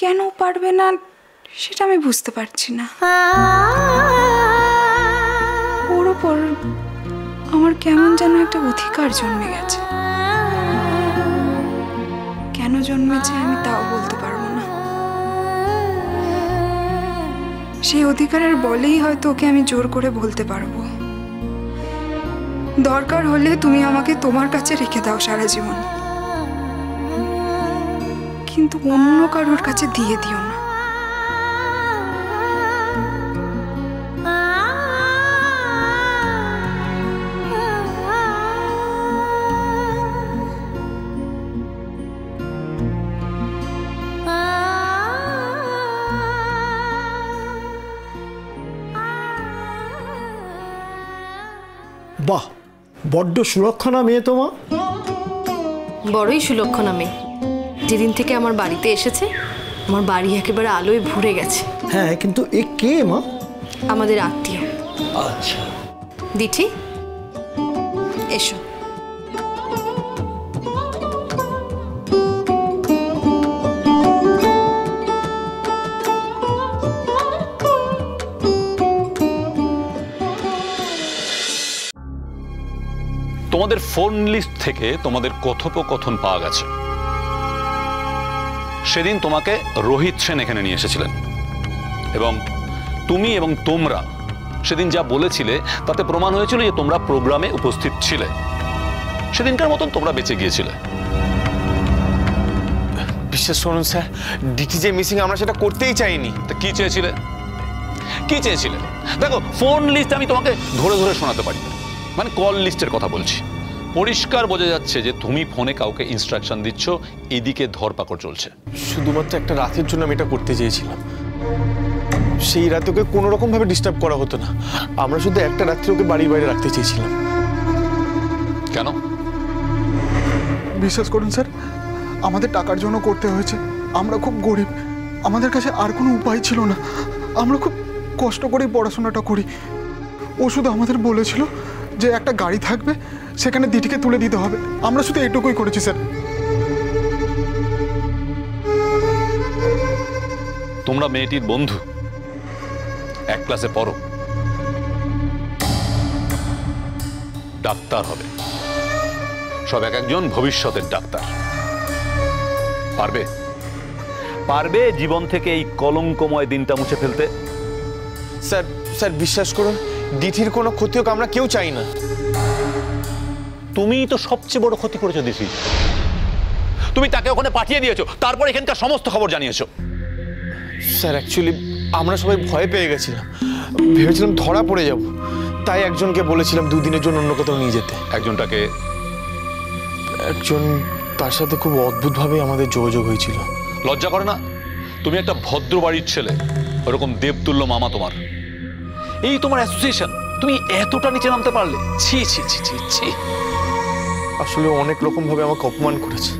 কেন পারবে না সেটা আমি বুঝতে পারছি না। ওর ওপর আমার কেমন যেন একটা অধিকার জন্মে গেছে। কেন জন্মেছে আমি তাও বলতে পারবো না। সেই অধিকারের বলেই হয়তো ওকে আমি জোর করে বলতে পারবো, দরকার হলে তুমি আমাকে তোমার কাছে রেখে দাও সারা জীবন, কিন্তু অন্য কারোর কাছে দিয়ে দিও না। বাহ, বড্ড সুলক্ষণা মেয়ে তোমার। বড়ই সুলক্ষণা মেয়ে। যেদিন থেকে আমার বাড়িতে এসেছে আমার বাড়ি একেবারে আলোয় ভরে গেছে। হ্যাঁ, কিন্তু এ কে মা? আমাদের আত্মীয়। আচ্ছা দিঠি, এসো। তোমাদের ফোন লিস্ট থেকে তোমাদের কথোপকথন পাওয়া গেছে। সেদিন তোমাকে রোহিত সেন এখানে নিয়ে এসেছিলেন এবং তুমি এবং তোমরা সেদিন যা বলেছিলে তাতে প্রমাণ হয়েছিল যে তোমরা প্রোগ্রামে উপস্থিত ছিলে। সেদিনকার মতন তোমরা বেঁচে গিয়েছিলে। বিশ্বাস করুন স্যার, ডিটি যে মিসিং আমরা সেটা করতেই চাইনি। তা কি চেয়েছিলে? কি চেয়েছিলে? দেখো, ফোন লিস্ট আমি তোমাকে ধরে ধরে শোনাতে পারি, মানে কল লিস্টের কথা বলছি। পরিষ্কার বোঝা যাচ্ছে যে তুমি ফোনে কাউকে ইনস্ট্রাকশন দিচ্ছ, এদিকে ধরপাকড় চলছে। শুধুমাত্র একটা রাতের জন্য আমি এটা করতে চেয়েছিলাম। সেই রাতে ওকে কোনো রকম ভাবে ডিস্টার্ব করা হতো না। আমরা শুধু একটা রাত্রে ওকে বাড়ির বাইরে রাখতে চেয়েছিলাম। কেন? বিশ্বাস করুন স্যার, আমাদের টাকার জন্য করতে হয়েছে। আমরা খুব গরিব, আমাদের কাছে আর কোনো উপায় ছিল না। আমরা খুব কষ্ট করেই পড়াশোনাটা করি। ও শুধু আমাদের বলেছিল যে একটা গাড়ি থাকবে, সেখানে দিটিকে তুলে দিতে হবে। আমরা শুধু এটুকুই করেছি স্যার। তোমরা মেয়েটির বন্ধু, এক ক্লাসে পড়ো, ডাক্তার হবে, সব এক একজন ভবিষ্যতের ডাক্তার। পারবে? পারবে জীবন থেকে এই কলঙ্কময় দিনটা মুছে ফেলতে? স্যার স্যার বিশ্বাস করুন, ডিটির কোনো ক্ষতি হোক আমরা কেউ চাই না। তুমিই তো সবচেয়ে বড় ক্ষতি করেছো দিদি। তুমি তাকে ওখানে পাঠিয়ে দিয়েছো, তারপর এখানকার সমস্ত খবর জানিয়েছো। স্যার অ্যাকচুয়ালি আমরা সবাই ভয় পেয়ে গেছিলাম, ভেবেছিলাম ধরা পড়ে যাব। তাই একজনকে বলেছিলাম 2 দিনের জন্য অন্য কোথাও নিয়ে যেতে। একজনটাকে? একজন, তার সাথে খুব অদ্ভুতভাবে আমাদের যোগাযোগ হয়েছিল। লজ্জা করে না? তুমি একটা ভদ্র বাড়ির ছেলে, ওরকম দেবতুল্য মামা তোমার, এই তোমার অ্যাসোসিয়েশন, তুমি এতটা নিচে নামতে পারলে? ছি ছি ছি ছি ছি। আসলে অনেক রকম ভাবে আমাকে অপমান করেছে।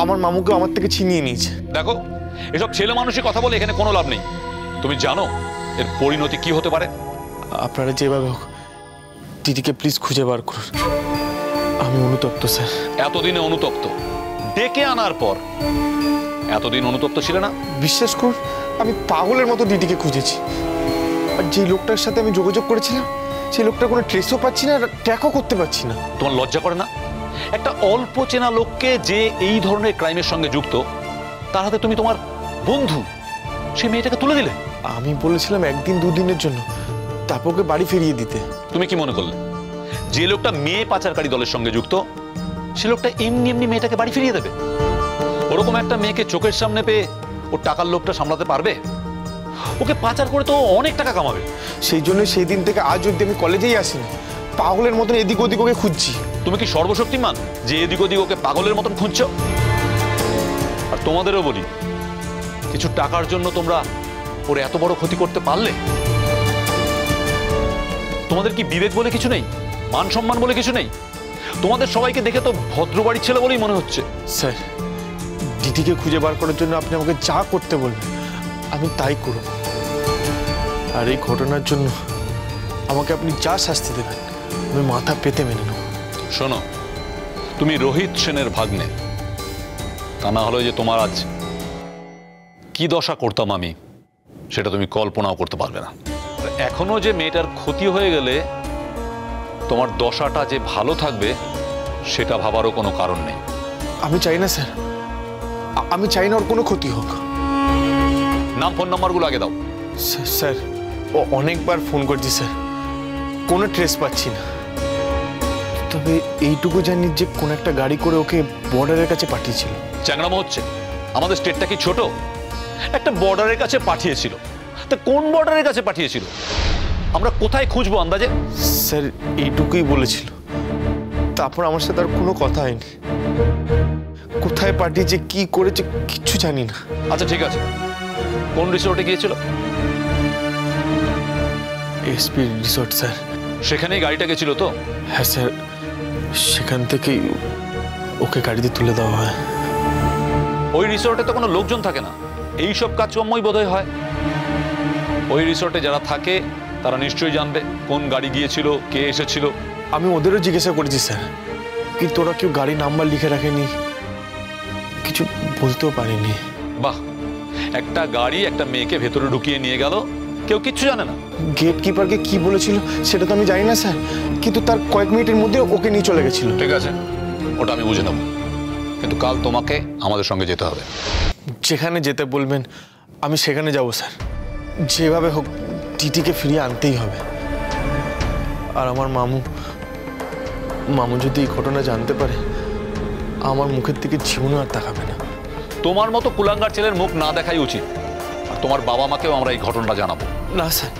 আমার মামুকে আমার থেকে ছিনিয়ে নিয়েছে। দেখো, এসব ছেলে মানুষই কথা বলে এখানে কোনো লাভ নেই। তুমি জানো এর পরিণতি কি হতে পারে? আপনারা যেভাবে হোক দিদিকে প্লিজ খুঁজে বার করুন। আমি অনুতপ্ত স্যার। এতদিনে অনুতপ্ত? ডেকে আনার পর এতদিন অনুতপ্ত ছিল না? বিশ্বাস করুন, আমি পাগলের মতো দিদিকে খুঁজেছি। আর যে লোকটার সাথে আমি যোগাযোগ করেছিলাম সেই লোকটার কোনো ট্রেসও পাচ্ছি না, ট্র্যাকও করতে পারছি না। তোমার লজ্জা করে না? একটা অল্প চেনা লোককে যে এই ধরনের ক্রাইমের সঙ্গে যুক্ত, তার হাতে তুমি তোমার বন্ধু সেই মেয়েটাকে তুলে দিলে। আমি বলেছিলাম 1 দিন 2 দিনের জন্য, তারপর ওকে বাড়ি ফিরিয়ে দিতে। তুমি কি মনে করলে যে লোকটা মেয়ে পাচারকারী দলের সঙ্গে যুক্ত সে লোকটা এমনি এমনি মেয়েটাকে বাড়ি ফিরিয়ে দেবে? ওরকম একটা মেয়েকে চোখের সামনে পেয়ে ওর টাকার লোভটা সামলাতে পারবে? ওকে পাচার করে তো অনেক টাকা কামাবে। সেই জন্য সেই দিন থেকে আজ অব্দি আমি কলেজেই আসিনি, পাগলের মতন এদিক ওদিক ওকে খুঁজছি। তুমি কি সর্বশক্তিমান যে এদিক ওদিক ওকে পাগলের মতন খুঁজছো? আর তোমাদেরও বলি, কিছু টাকার জন্য তোমরা ওর এত বড় ক্ষতি করতে পারলে? তোমাদের কি বিবেক বলে কিছু নেই? মান সম্মান বলে কিছু নেই? তোমাদের সবাইকে দেখে তো ভদ্র বাড়ির ছেলে বলেই মনে হচ্ছে। স্যার, দিদিকে খুঁজে বার করার জন্য আপনি আমাকে যা করতে বলবেন আমি তাই করব। আর এই ঘটনার জন্য আমাকে আপনি যা শাস্তি দেবেন আমি মাথা পেতে মেনে নেব। শোনো, তুমি রোহিত সেনের ভাগ্নে, তা না হলে যে তোমার আজ কি দশা করতাম আমি সেটা তুমি কল্পনাও করতে পারবে না। এখনো যে মেয়েটার ক্ষতি হয়ে গেলে তোমার দশাটা যে ভালো থাকবে সেটা ভাবারও কোনো কারণ নেই। আমি চাই না স্যার, আমি চাই না ওর কোনো ক্ষতি হোক। নাম ফোন নাম্বারগুলো আগে দাও। স্যার ও অনেকবার ফোন করছি স্যার, কোনো ট্রেস পাচ্ছি না। তবে এইটুকু জানি যে কোন একটা গাড়ি করে ওকে বর্ডারের কাছে পাঠিয়েছিল। চ্যাংড়ামো হচ্ছে? আমাদের স্টেটটা কি ছোট? একটা বর্ডারের কাছে পাঠিয়েছিল, তা কোন বর্ডারের কাছে পাঠিয়েছিল? আমরা কোথায় খুঁজবো আন্দাজে? স্যার এইটুকুই বলেছিল, তারপর আমার সাথে আর কোনো কথা হয়নি। কোথায় পাঠিয়েছে, কি করেছে কিচ্ছু জানি না। আচ্ছা ঠিক আছে, কোন রিসোর্টে গিয়েছিল? SP resort sir. সেখানেই গাড়িটা গেছিল তো? হ্যাঁ স্যার, সেখান থেকেই ওকে গাড়িতে তুলে দেওয়া হয়। ওই রিসোর্টে তো কোনো লোকজন থাকে না, এই সব কাজকর্মই বোধহয় হয়। ওই রিসোর্টে যারা থাকে তারা নিশ্চয়ই জানবে কোন গাড়ি গিয়েছিল, কে এসেছিল। আমি ওদেরও জিজ্ঞাসা করেছি স্যার, কিন্তু ওরা কেউ গাড়ি নাম্বার লিখে রাখেনি, কিছু বলতেও পারেনি। বাহ, একটা গাড়ি একটা মেয়েকে ভেতরে ঢুকিয়ে নিয়ে গেল, কেউ কিচ্ছু জানে না? গেট কিপারকে কি বলেছিল সেটা তো আমি জানি না স্যার, কিন্তু তার কয়েক মিনিটের মধ্যে ওকে নিয়ে চলে গেছিল। ঠিক আছে, ওটা আমি বুঝে নেব, কিন্তু কাল তোমাকে আমাদের সঙ্গে যেতে হবে। যেখানে যেতে বলবেন আমি সেখানে যাব স্যার, যেভাবে হোক টিটিকে ফিরিয়ে আনতেই হবে। আর আমার মামু যদি এই ঘটনা জানতে পারে, আমার মুখের দিকে জীবনে আর তাকাবে না। তোমার মতো কুলাঙ্গার ছেলের মুখ না দেখাই উচিত, আর তোমার বাবা মাকেও আমরা এই ঘটনাটা জানাবো। না স্যার,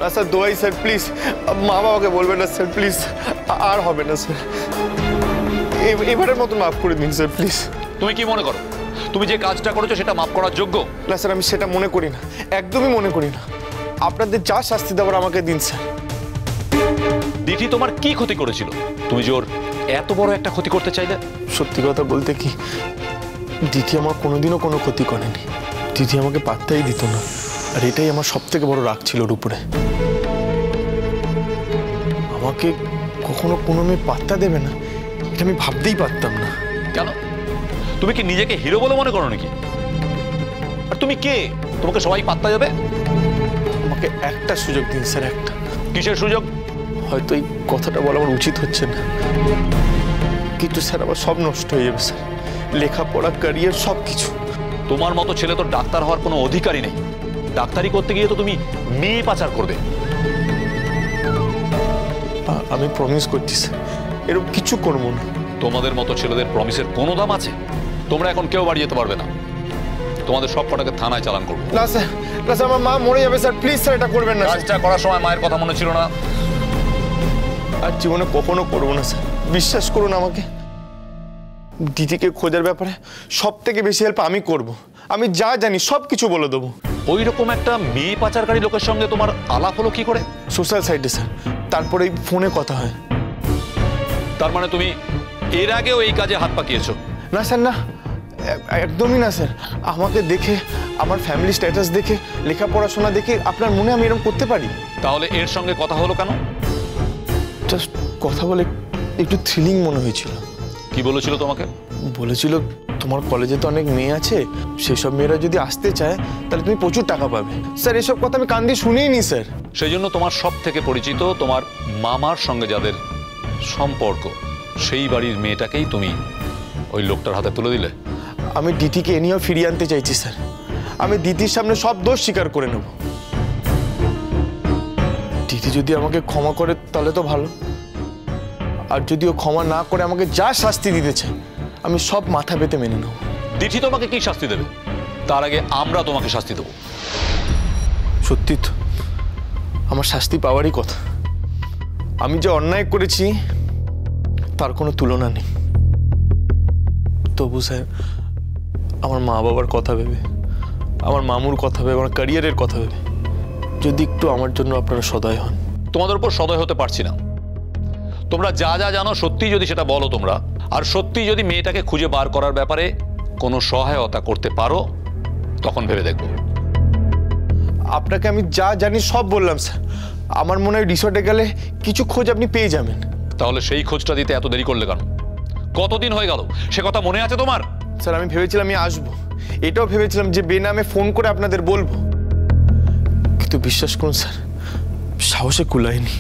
না স্যার, দোয়াই স্যার, প্লিজ মা বাবাকে বলবেন না স্যার, প্লিজ। আর হবে না স্যার, এবারের মতো মাফ করে দিন স্যার, প্লিজ। তুমি কি মনে করো তুমি যে কাজটা করেছো সেটা মাফ করার যোগ্য? না স্যার, আমি সেটা মনে করি না, একদমই মনে করি না। আপনাদের যা শাস্তি দেওয়ার আমাকে দিন স্যার। দিঠি তোমার কি ক্ষতি করেছিল তুমি যে ওর এত বড় একটা ক্ষতি করতে চাইলে? সত্যি কথা বলতে কি, দিদি আমার কোনোদিনও কোনো ক্ষতি করেনি। দিদি আমাকে পাত্তাই দিত না, আর এটাই আমার সব থেকে বড় রাগ ছিল ওর উপরে। আমাকে কখনো কোনো মেয়ে পাত্তা দেবে না এটা আমি ভাবতেই পারতাম না। কেন? তুমি কি নিজেকে হিরো বলে মনে করো নাকি? আর তুমি কে, তোমাকে সবাই পাত্তা দেবে? আমাকে একটা সুযোগ দিন স্যার, একটা। কিসের সুযোগ? হয়তো এই কথাটা বলা আমার উচিত হচ্ছে না, কিন্তু স্যার আমার সব নষ্ট হয়ে যাবে স্যার, লেখাপড়া, ক্যারিয়ার, সব কিছু। তোমার মতো ছেলে তো ডাক্তার হওয়ার কোনো অধিকারই নেই। ডাক্তারি করতে গিয়ে তো তুমি মেয়ে পাচার করবে। আমি প্রমিস করছি স্যার, এরকম কিছু করবো না। তোমাদের মতো ছেলেদের প্রমিসের কোনো দাম আছে? তোমরা এখন কেউ বাড়ি যেতে পারবে না, তোমাদের সব কটাকে থানায় চালান করবো। না স্যার, না স্যার, আমার মা মরে যাবে স্যার, প্লিজ স্যার এটা করবেন না। কাজটা করার সময় মায়ের কথা মনে ছিল না? আর জীবনে কখনো করবো না স্যার, বিশ্বাস করুন আমাকে। দিদিকে খোঁজার ব্যাপারে সব থেকে বেশি হেল্প আমি করব, আমি যা জানি সব কিছু বলে দেবো। ওই রকম একটা মেয়ে পাচারকারী লোকের সঙ্গে তোমার আলাপ হলো কি করে? সোশ্যাল সাইটে স্যার, তারপরে ফোনে কথা হয়। তার মানে তুমি এর আগেও এই কাজে হাত পাকিয়েছো? না স্যার, না, একদমই না স্যার। আমাকে দেখে, আমার ফ্যামিলি স্ট্যাটাস দেখে, লেখা পড়াশোনা দেখে আপনার মনে আমি এরকম করতে পারি? তাহলে এর সঙ্গে কথা হলো কেন? জাস্ট কথা বলে একটু থ্রিলিং মনে হয়েছিল। কি বলেছিল তোমাকে? বলেছিল তোমার কলেজে তো অনেক মেয়ে আছে, সেসব মেয়েরা যদি আসতে চায় তাহলে তুমি প্রচুর টাকা পাবে। স্যার এসব কথা আমি কান দিয়ে শুনেই নি স্যার। সেই জন্য তোমার সব থেকে পরিচিত তোমার মামার সঙ্গে যাদের সম্পর্ক, সেই বাড়ির মেয়েটাকেই তুমি ওই লোকটার হাতে তুলে দিলে? আমি দিদিকে এ নিয়েও ফিরিয়ে আনতে চাইছি স্যার। আমি দিদির সামনে সব দোষ স্বীকার করে নেব। দিদি যদি আমাকে ক্ষমা করে তাহলে তো ভালো, আর যদি ও ক্ষমা না করে আমাকে যা শাস্তি দিতেছে আমি সব মাথা পেতে মেনে নেব। দিদি তোমাকে কি শাস্তি দেবে? তার আগে আমরা তোমাকে শাস্তি দেবো। সত্যি তো আমার শাস্তি পাওয়ারই কথা। আমি যে অন্যায় করেছি তার কোনো তুলনা নেই। তবু স্যার আমার মা বাবার কথা ভেবে, আমার মামুর কথা ভেবে, আমার ক্যারিয়ারের কথা ভেবে যদি একটু আমার জন্য আপনারা সদয় হন। তোমাদের উপর সদয় হতে পারছি না। তোমরা যা যা জানো সত্যি যদি সেটা বলো তোমরা, আর সত্যি যদি মেয়েটাকে খুঁজে বার করার ব্যাপারে কোনো সহায়তা করতে পারো তখন ভেবে দেখবো। আপনাকে আমি যা জানি সব বললাম স্যার। আমার মনে হয় রিসর্টে গেলে কিছু খোঁজ আপনি পেয়ে যাবেন। তাহলে সেই খোঁজটা দিতে এত দেরি করলে কেন? কতদিন হয়ে গেল সে কথা মনে আছে তোমার? স্যার আমি ভেবেছিলাম আমি আসবো, এটাও ভেবেছিলাম যে বেনামে ফোন করে আপনাদের বলবো, কিন্তু বিশ্বাস করুন স্যার, সাহসে কুলায়নি।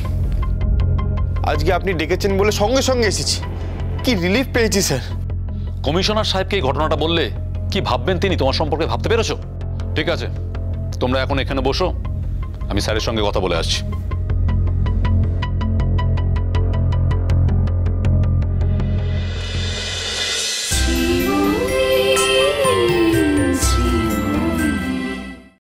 আজকে আপনি ডেকেছেন বলে সঙ্গে সঙ্গে এসেছি। কি রিলিফ পেয়েছি স্যার। কমিশনার সাহেবকে এই ঘটনাটা বললে কি ভাববেন তিনি তোমার সম্পর্কে ভাবতে পেরেছো? ঠিক আছে, তোমরা এখন এখানে বসো, আমি স্যারের সঙ্গে কথা বলে আসছি।